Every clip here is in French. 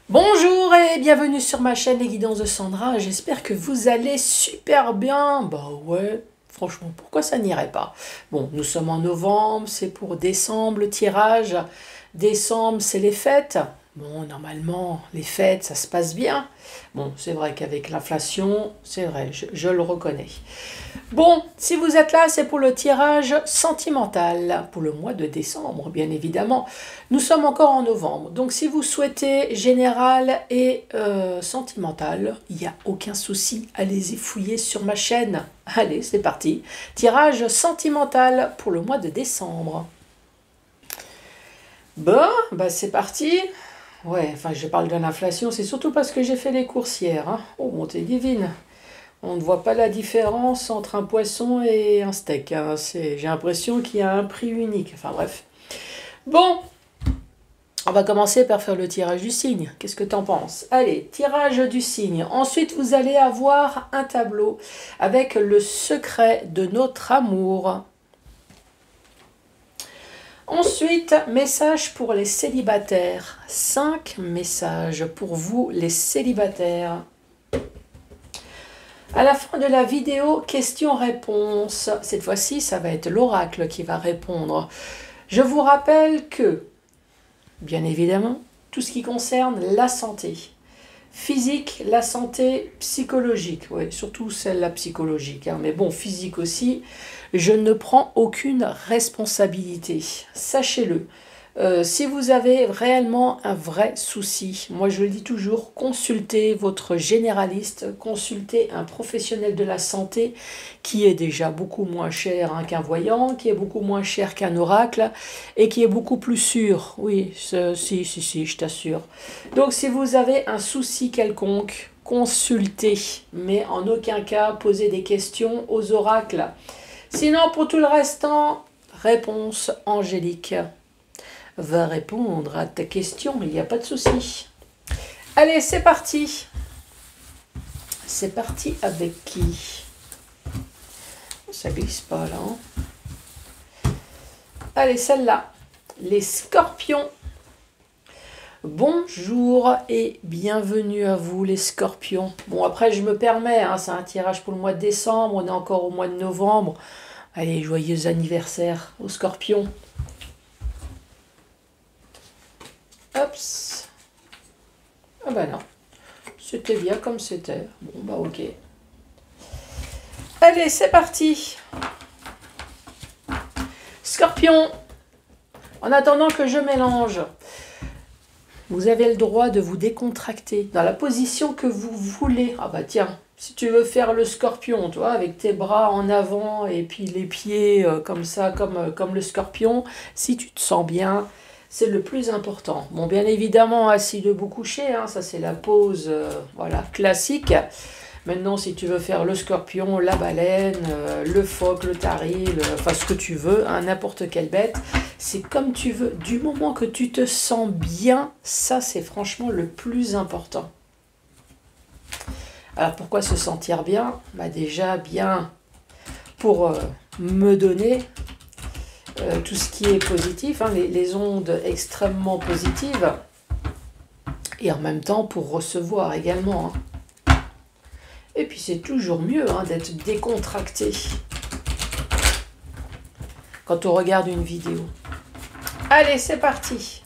Bonjour et bienvenue sur ma chaîne Les Guidances de Sandra. J'espère que vous allez super bien. Bah ouais, franchement, pourquoi ça n'irait pas? Bon, nous sommes en novembre, c'est pour décembre le tirage. Décembre, c'est les fêtes. Bon, normalement, les fêtes, ça se passe bien. Bon, c'est vrai qu'avec l'inflation, c'est vrai, je le reconnais. Bon, si vous êtes là, c'est pour le tirage sentimental, pour le mois de décembre, bien évidemment. Nous sommes encore en novembre, donc si vous souhaitez général et sentimental, il n'y a aucun souci, allez-y fouiller sur ma chaîne. Allez, c'est parti. Tirage sentimental pour le mois de décembre. Bon, bah c'est parti. Ouais, enfin je parle de l'inflation, c'est surtout parce que j'ai fait les courses hier. Hein. Oh, montée divine. On ne voit pas la différence entre un poisson et un steak. Hein. J'ai l'impression qu'il y a un prix unique. Enfin bref. Bon, on va commencer par faire le tirage du signe. Qu'est-ce que tu en penses? Allez, tirage du signe. Ensuite, vous allez avoir un tableau avec le secret de notre amour. Ensuite, message pour les célibataires. 5 messages pour vous, les célibataires. À la fin de la vidéo, questions-réponses. Cette fois-ci, ça va être l'oracle qui va répondre. Je vous rappelle que, bien évidemment, tout ce qui concerne la santé physique, la santé psychologique, oui, surtout celle-là psychologique, hein, mais bon, physique aussi, je ne prends aucune responsabilité, sachez-le. Si vous avez réellement un vrai souci, moi je le dis toujours, consultez votre généraliste, consultez un professionnel de la santé qui est déjà beaucoup moins cher hein, qu'un voyant, qui est beaucoup moins cher qu'un oracle et qui est beaucoup plus sûr. Oui, si, je t'assure. Donc si vous avez un souci quelconque, consultez, mais en aucun cas posez des questions aux oracles. Sinon, pour tout le restant, réponse angélique va répondre à ta question, il n'y a pas de souci. Allez, c'est parti. C'est parti avec qui? Ça glisse pas là. Hein. Allez, celle-là. Les scorpions. Bonjour et bienvenue à vous les scorpions. Bon, après, je me permets, hein, c'est un tirage pour le mois de décembre, on est encore au mois de novembre. Allez, joyeux anniversaire aux scorpions. Hops. Ah bah non. C'était bien comme c'était. Bon bah ok. Allez, c'est parti. Scorpion. En attendant que je mélange, vous avez le droit de vous décontracter dans la position que vous voulez. Ah bah tiens, si tu veux faire le scorpion, toi, avec tes bras en avant et puis les pieds comme ça, comme le scorpion, si tu te sens bien, c'est le plus important. Bon, bien évidemment, assis, debout, couché, hein, ça c'est la pose voilà, classique. Maintenant, si tu veux faire le scorpion, la baleine, le phoque, le taril, enfin ce que tu veux, hein, n'importe quelle bête, c'est comme tu veux. Du moment que tu te sens bien, ça c'est franchement le plus important. Alors pourquoi se sentir bien? Bah déjà bien pour me donner tout ce qui est positif, hein, les ondes extrêmement positives, et en même temps pour recevoir également. Hein. Et puis c'est toujours mieux hein, d'être décontracté quand on regarde une vidéo. Allez, c'est parti.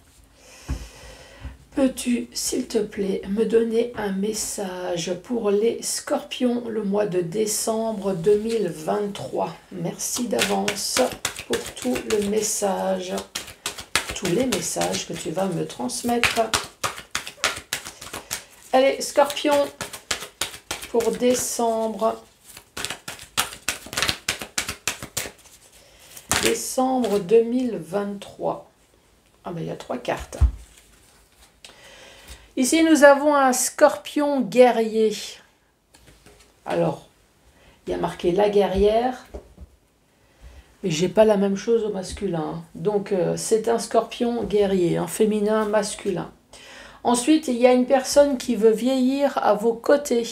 Peux-tu, s'il te plaît, me donner un message pour les scorpions le mois de décembre 2023? Merci d'avance pour tout le message, tous les messages que tu vas me transmettre. Allez, scorpion, pour décembre. Décembre 2023. Ah ben il y a 3 cartes. Ici, nous avons un scorpion guerrier. Alors, il y a marqué la guerrière. Mais j'ai pas la même chose au masculin. Donc, c'est un scorpion guerrier, un féminin masculin. Ensuite, il y a une personne qui veut vieillir à vos côtés.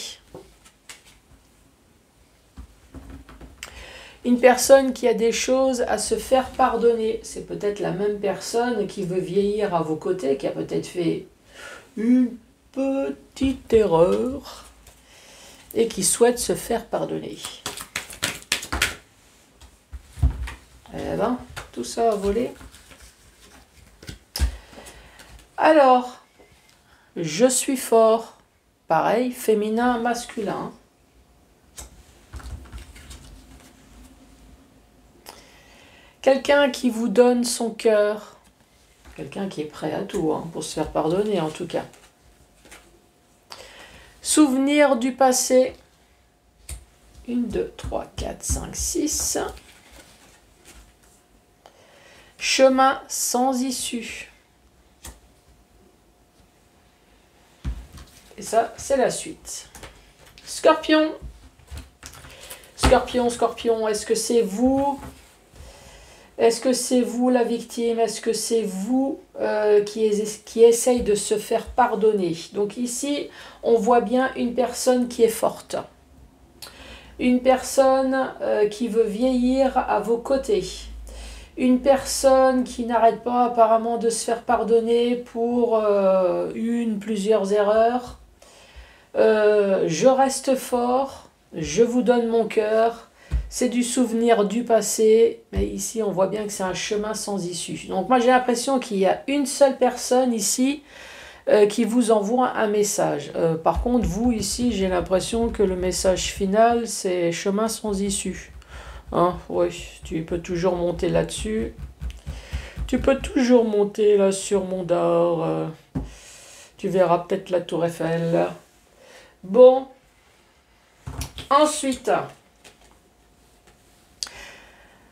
Une personne qui a des choses à se faire pardonner. C'est peut-être la même personne qui veut vieillir à vos côtés, qui a peut-être fait une petite erreur et qui souhaite se faire pardonner. Eh ben, tout ça a volé. Alors, je suis fort. Pareil, féminin, masculin. Quelqu'un qui vous donne son cœur. Quelqu'un qui est prêt à tout, hein, pour se faire pardonner en tout cas. Souvenir du passé. 1, 2, 3, 4, 5, 6. Chemin sans issue. Et ça, c'est la suite. Scorpion. Scorpion, Scorpion, est-ce que c'est vous? Est-ce que c'est vous la victime? Est-ce que c'est vous qui essaye de se faire pardonner? Donc ici, on voit bien une personne qui est forte. Une personne qui veut vieillir à vos côtés. Une personne qui n'arrête pas apparemment de se faire pardonner pour plusieurs erreurs. Je reste fort, je vous donne mon cœur. C'est du souvenir du passé, mais ici on voit bien que c'est un chemin sans issue. Donc moi j'ai l'impression qu'il y a une seule personne ici qui vous envoie un message. Par contre vous ici j'ai l'impression que le message final c'est chemin sans issue. Hein, oui, tu peux toujours monter là-dessus. Tu peux toujours monter là sur Mont d'Or. Tu verras peut-être la Tour Eiffel. Bon, ensuite...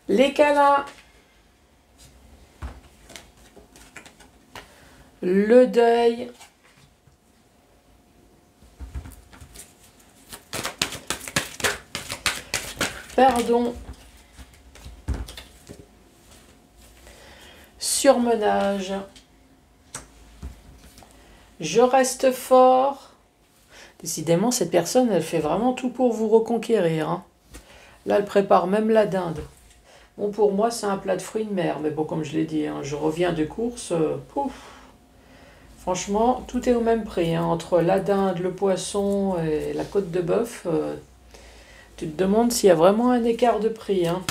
les câlins, le deuil, pardon, surmenage, je reste fort. Décidément, cette personne, elle fait vraiment tout pour vous reconquérir. Hein. Là, elle prépare même la dinde. Bon, pour moi, c'est un plat de fruits de mer. Mais bon, comme je l'ai dit, hein, je reviens de course. Pouf. Franchement, tout est au même prix. Hein, entre la dinde, le poisson et la côte de bœuf. Tu te demandes s'il y a vraiment un écart de prix. Hein.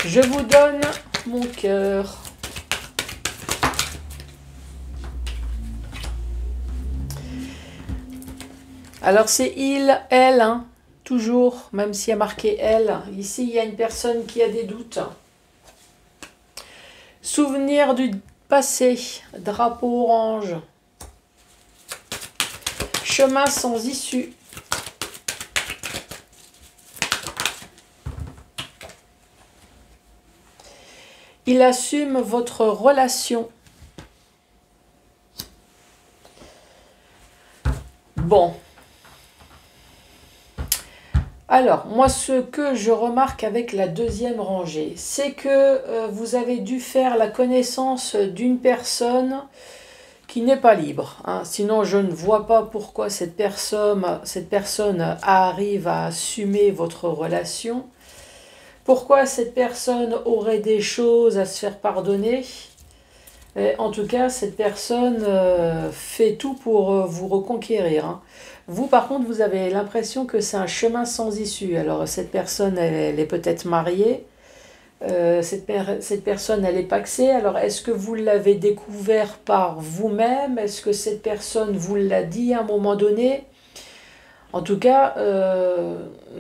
Je vous donne mon cœur. Alors, c'est il, elle, hein. Toujours, même s'il y a marqué elle. Ici, il y a une personne qui a des doutes. Souvenir du passé. Drapeau orange. Chemin sans issue. Il assume votre relation. Bon. Alors, moi, ce que je remarque avec la deuxième rangée, c'est que vous avez dû faire la connaissance d'une personne qui n'est pas libre. Hein. Sinon, je ne vois pas pourquoi cette personne arrive à assumer votre relation. Pourquoi cette personne aurait des choses à se faire pardonner. Et en tout cas, cette personne fait tout pour vous reconquérir. Hein. Vous, par contre, vous avez l'impression que c'est un chemin sans issue. Alors, cette personne, elle est peut-être mariée. Cette personne, elle est pacsée. Alors, est-ce que vous l'avez découvert par vous-même? Est-ce que cette personne vous l'a dit à un moment donné? En tout cas,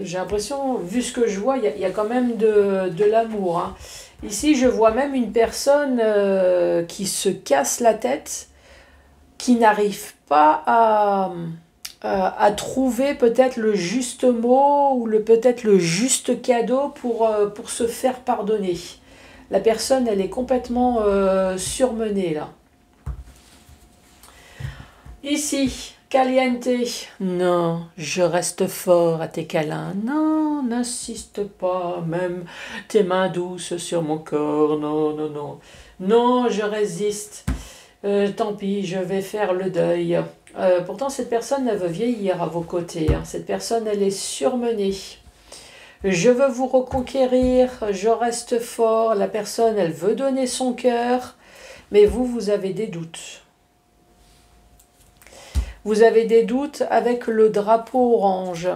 j'ai l'impression, vu ce que je vois, il y a quand même de l'amour. Hein. Ici, je vois même une personne qui se casse la tête, qui n'arrive pas à trouver peut-être le juste mot ou peut-être le juste cadeau pour se faire pardonner. La personne, elle est complètement surmenée là. Ici, caliente. Non, je reste fort à tes câlins. Non, n'insiste pas, même tes mains douces sur mon corps. Non, non, non. Non, je résiste. Tant pis, je vais faire le deuil. Pourtant, cette personne, elle veut vieillir à vos côtés. Hein. Cette personne, elle est surmenée. Je veux vous reconquérir, je reste fort. La personne, elle veut donner son cœur, mais vous avez des doutes. Vous avez des doutes avec le drapeau orange.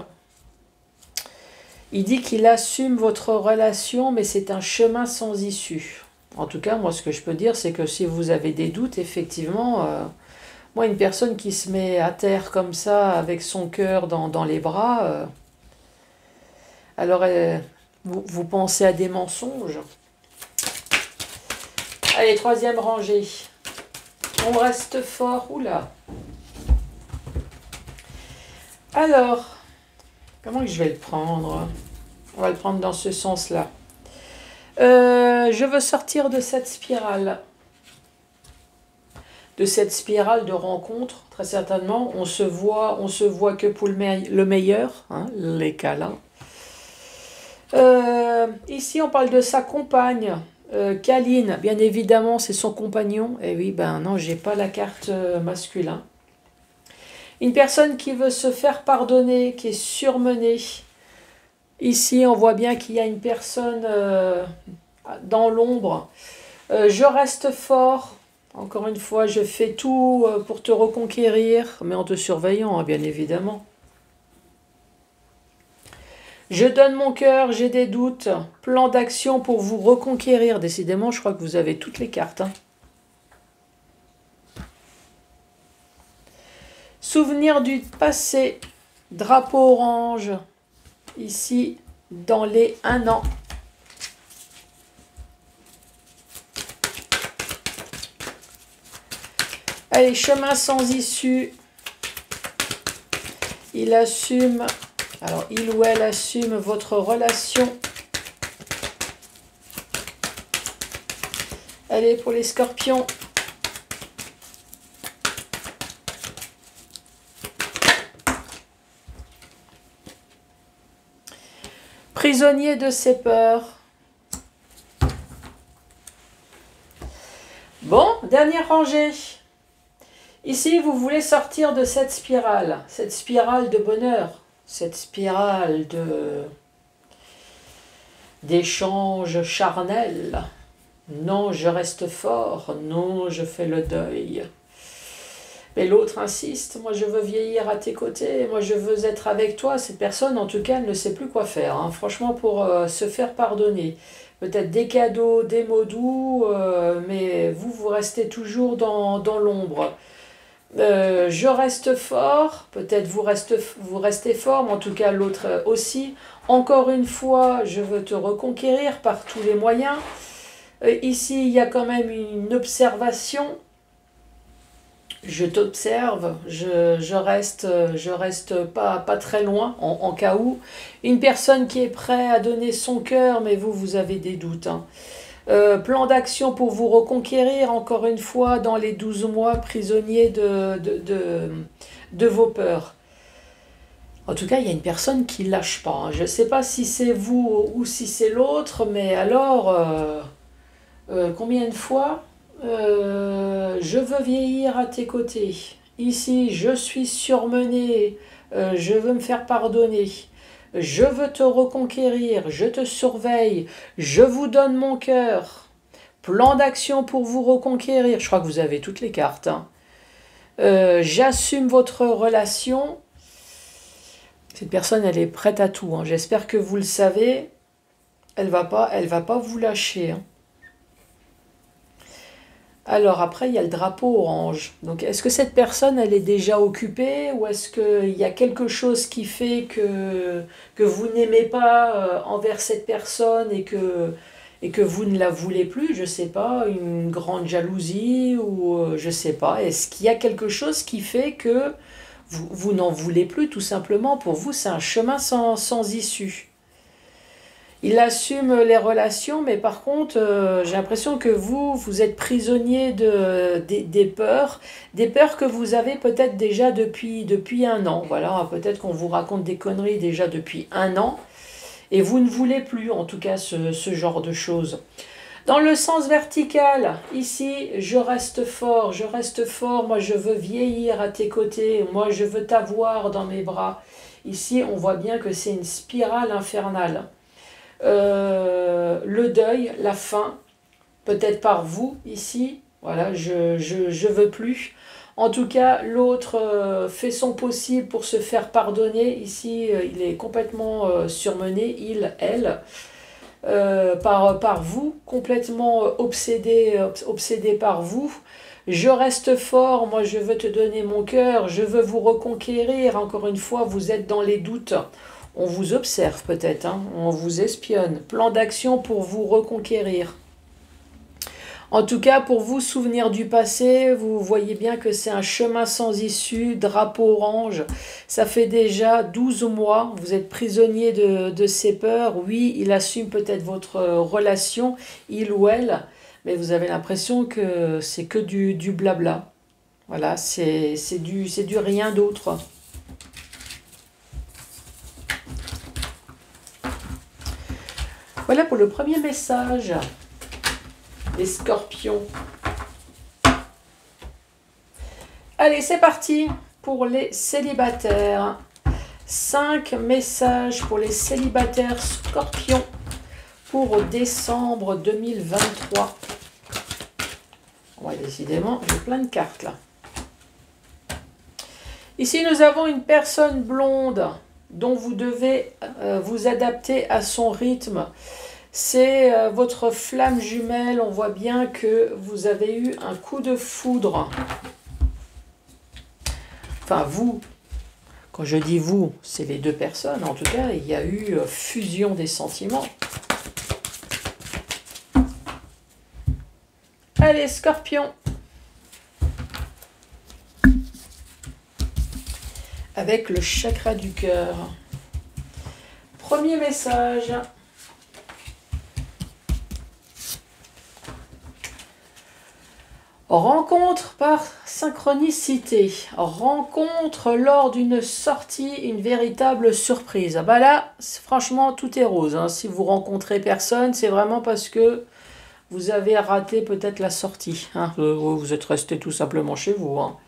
Il dit qu'il assume votre relation, mais c'est un chemin sans issue. En tout cas, moi, ce que je peux dire, c'est que si vous avez des doutes, effectivement, moi, une personne qui se met à terre comme ça, avec son cœur dans les bras, alors vous pensez à des mensonges. Allez, troisième rangée. On reste fort. Oula. Alors, comment je vais le prendre? On va le prendre dans ce sens-là. Je veux sortir de cette spirale. De cette spirale de rencontres, très certainement. On se voit que pour le meilleur, hein, les câlins. Ici, on parle de sa compagne. Kaline, bien évidemment, c'est son compagnon. Et oui, ben non, j'ai pas la carte masculin. Une personne qui veut se faire pardonner, qui est surmenée. Ici, on voit bien qu'il y a une personne dans l'ombre. Je reste fort. Encore une fois, je fais tout pour te reconquérir, mais en te surveillant, hein, bien évidemment. Je donne mon cœur, j'ai des doutes. Plan d'action pour vous reconquérir. Décidément, je crois que vous avez toutes les cartes. Hein. Souvenir du passé. Drapeau orange. Ici, dans les 1 an. Allez, chemin sans issue. Il assume, alors il ou elle assume votre relation. Allez, pour les scorpions. Prisonnier de ses peurs. Bon, dernière rangée. Ici, vous voulez sortir de cette spirale de bonheur, cette spirale d'échanges charnels. Non, je reste fort, non, je fais le deuil. Mais l'autre insiste, moi je veux vieillir à tes côtés, moi je veux être avec toi. Cette personne, en tout cas, elle ne sait plus quoi faire, hein. Franchement, pour se faire pardonner. Peut-être des cadeaux, des mots doux, mais vous restez toujours dans l'ombre. Je reste fort, peut-être vous restez fort, mais en tout cas l'autre aussi. Encore une fois, je veux te reconquérir par tous les moyens. Ici, il y a quand même une observation. Je t'observe, je reste pas très loin, en cas où. Une personne qui est prête à donner son cœur, mais vous avez des doutes, hein. Plan d'action pour vous reconquérir, encore une fois, dans les 12 mois, prisonnier de vos peurs. En tout cas, il y a une personne qui ne lâche pas, hein. Je ne sais pas si c'est vous ou si c'est l'autre, mais alors, combien de fois je veux vieillir à tes côtés. Ici, je suis surmené, je veux me faire pardonner. Je veux te reconquérir, je te surveille, je vous donne mon cœur. Plan d'action pour vous reconquérir. Je crois que vous avez toutes les cartes, hein. J'assume votre relation. Cette personne, elle est prête à tout, hein. J'espère que vous le savez. Elle va pas vous lâcher, hein. Alors après, il y a le drapeau orange. Donc est-ce que cette personne, elle est déjà occupée ou est-ce qu'il y a quelque chose qui fait que vous n'aimez pas envers cette personne et que vous ne la voulez plus? Je ne sais pas, une grande jalousie ou je ne sais pas. Est-ce qu'il y a quelque chose qui fait que vous n'en voulez plus tout simplement? Pour vous, c'est un chemin sans issue. Il assume les relations, mais par contre, j'ai l'impression que vous êtes prisonnier des peurs que vous avez peut-être déjà depuis 1 an. Voilà, peut-être qu'on vous raconte des conneries déjà depuis 1 an, et vous ne voulez plus, en tout cas, ce genre de choses. Dans le sens vertical, ici, je reste fort, moi je veux vieillir à tes côtés, moi je veux t'avoir dans mes bras. Ici, on voit bien que c'est une spirale infernale. Le deuil, la fin, peut-être par vous ici, voilà, je veux plus. En tout cas, l'autre fait son possible pour se faire pardonner. Ici, il est complètement surmené, il, elle, par vous, complètement obsédé par vous. Je reste fort, moi je veux te donner mon cœur, je veux vous reconquérir. Encore une fois, vous êtes dans les doutes. On vous observe peut-être, hein, on vous espionne. Plan d'action pour vous reconquérir. En tout cas, pour vous, souvenir du passé, vous voyez bien que c'est un chemin sans issue, drapeau orange. Ça fait déjà 12 mois, vous êtes prisonnier de ses peurs. Oui, il assume peut-être votre relation, il ou elle, mais vous avez l'impression que c'est que du blabla. Voilà, c'est du rien d'autre. Voilà pour le premier message. Les scorpions. Allez, c'est parti pour les célibataires. 5 messages pour les célibataires scorpions pour décembre 2023. Ouais, décidément, j'ai plein de cartes là. Ici, nous avons une personne blonde dont vous devez vous adapter à son rythme. C'est votre flamme jumelle. On voit bien que vous avez eu un coup de foudre. Enfin, vous, quand je dis vous, c'est les deux personnes. En tout cas, il y a eu fusion des sentiments. Allez, Scorpion. Avec le chakra du cœur. Premier message. Rencontre par synchronicité, rencontre lors d'une sortie, une véritable surprise. Ah bah là, franchement, tout est rose. Hein. Si vous rencontrez personne, c'est vraiment parce que vous avez raté peut-être la sortie. Hein. Vous êtes resté tout simplement chez vous. Hein.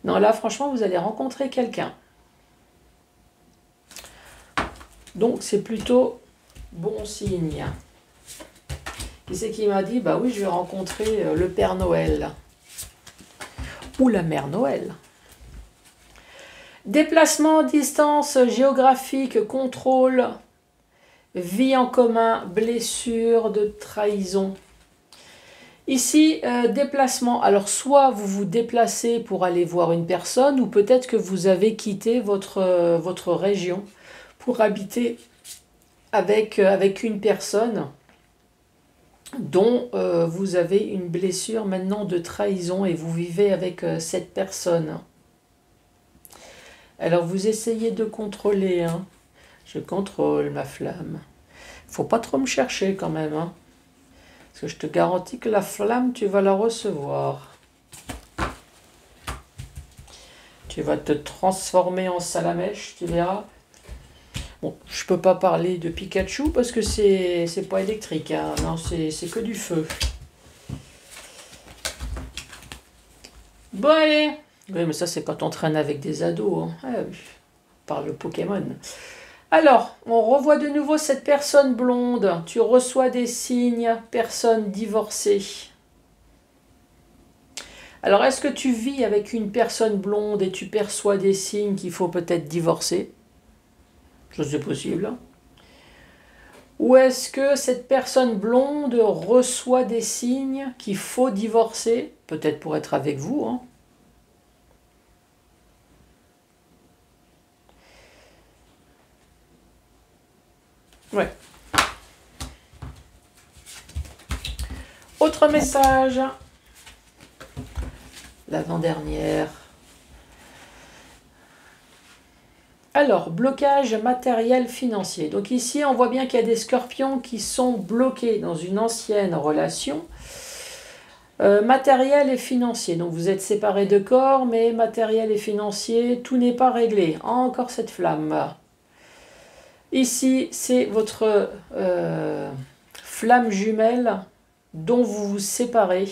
Non, là, franchement, vous allez rencontrer quelqu'un. Donc, c'est plutôt bon signe. Qui c'est qui m'a dit, bah oui, je vais rencontrer le Père Noël. Ou la Mère Noël. Déplacement, distance géographique, contrôle, vie en commun, blessure de trahison. Ici, déplacement. Alors, soit vous vous déplacez pour aller voir une personne, ou peut-être que vous avez quitté votre région pour habiter avec une personne dont vous avez une blessure maintenant de trahison et vous vivez avec cette personne. Alors vous essayez de contrôler, hein. Je contrôle ma flamme. Faut pas trop me chercher quand même, hein. Parce que je te garantis que la flamme, tu vas la recevoir. Tu vas te transformer en salamèche, tu verras. Bon, je peux pas parler de Pikachu parce que c'est pas électrique, hein. Non, c'est que du feu. Bon, allez. Oui, mais ça, c'est quand on traîne avec des ados. Hein. Ah, oui. Par le Pokémon. Alors, on revoit de nouveau cette personne blonde. Tu reçois des signes, personne divorcée. Alors, est-ce que tu vis avec une personne blonde et tu perçois des signes qu'il faut peut-être divorcer? Ça, c'est possible. Ou est-ce que cette personne blonde reçoit des signes qu'il faut divorcer? Peut-être pour être avec vous, hein. Ouais. Autre message. L'avant-dernière. Alors, blocage matériel financier. Donc ici, on voit bien qu'il y a des scorpions qui sont bloqués dans une ancienne relation. Matériel et financier. Donc vous êtes séparés de corps, mais matériel et financier, tout n'est pas réglé. Encore cette flamme. Ici, c'est votre flamme jumelle dont vous vous séparez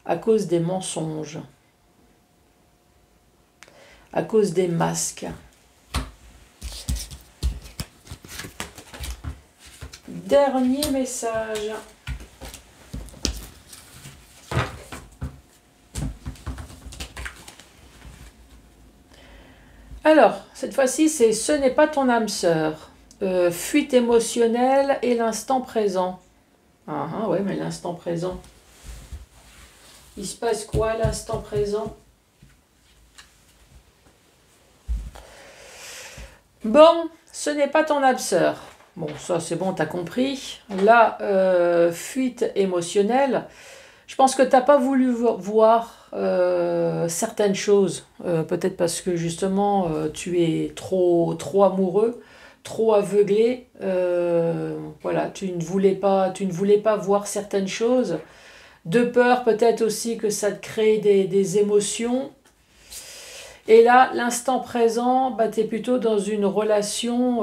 à cause des mensonges, à cause des masques. Dernier message. Alors, cette fois-ci, c'est ce n'est pas ton âme sœur. Fuite émotionnelle et l'instant présent. Ah, ouais, mais l'instant présent. Il se passe quoi à l'instant présent? Bon, ce n'est pas ton âme sœur. Bon, ça c'est bon, t'as compris. Là, fuite émotionnelle. Je pense que t'as pas voulu voir certaines choses. Peut-être parce que justement, tu es trop amoureux, trop aveuglé. Voilà, tu ne voulais pas voir certaines choses. De peur peut-être aussi que ça te crée des émotions. Et là, l'instant présent, bah, tu es plutôt dans une relation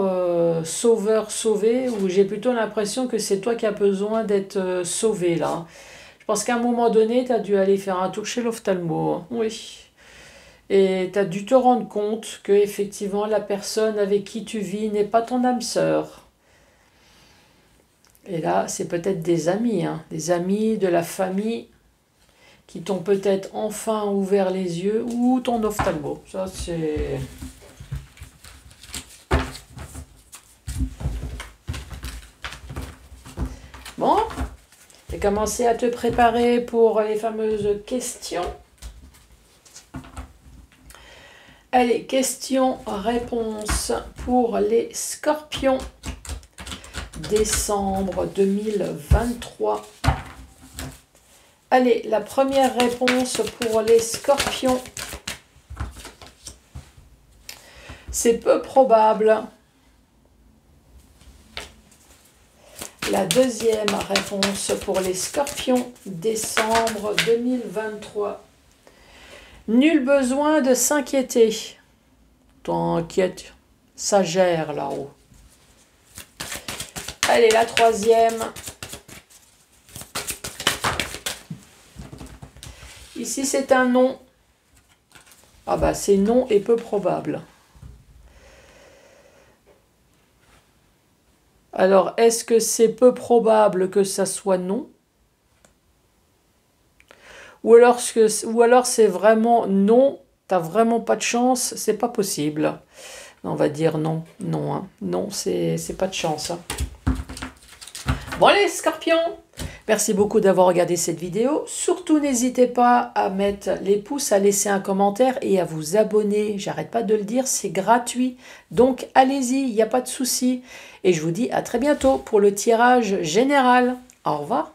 sauveur-sauvé, où j'ai plutôt l'impression que c'est toi qui as besoin d'être sauvé là. Je pense qu'à un moment donné, tu as dû aller faire un tour chez l'ophtalmo. Oui. Et tu as dû te rendre compte que effectivement la personne avec qui tu vis n'est pas ton âme sœur. Et là, c'est peut-être des amis, hein, des amis de la famille qui t'ont peut-être enfin ouvert les yeux, ou ton ophtalmo. Ça, c'est... Bon, tu as commencé à te préparer pour les fameuses questions. Allez, questions-réponses pour les scorpions. Décembre 2023. Allez, la première réponse pour les scorpions. C'est peu probable. La deuxième réponse pour les scorpions, décembre 2023. Nul besoin de s'inquiéter. T'inquiète, ça gère là-haut. Allez, la troisième. Ici, c'est un non. Ah bah, c'est non et peu probable. Alors, est-ce que c'est peu probable que ça soit non? Ou alors c'est vraiment non, t'as vraiment pas de chance, c'est pas possible. On va dire non, non, hein. Non, c'est pas de chance. Hein. Bon les scorpions, merci beaucoup d'avoir regardé cette vidéo. Surtout n'hésitez pas à mettre les pouces, à laisser un commentaire et à vous abonner. J'arrête pas de le dire, c'est gratuit. Donc allez-y, il n'y a pas de souci. Et je vous dis à très bientôt pour le tirage général. Au revoir.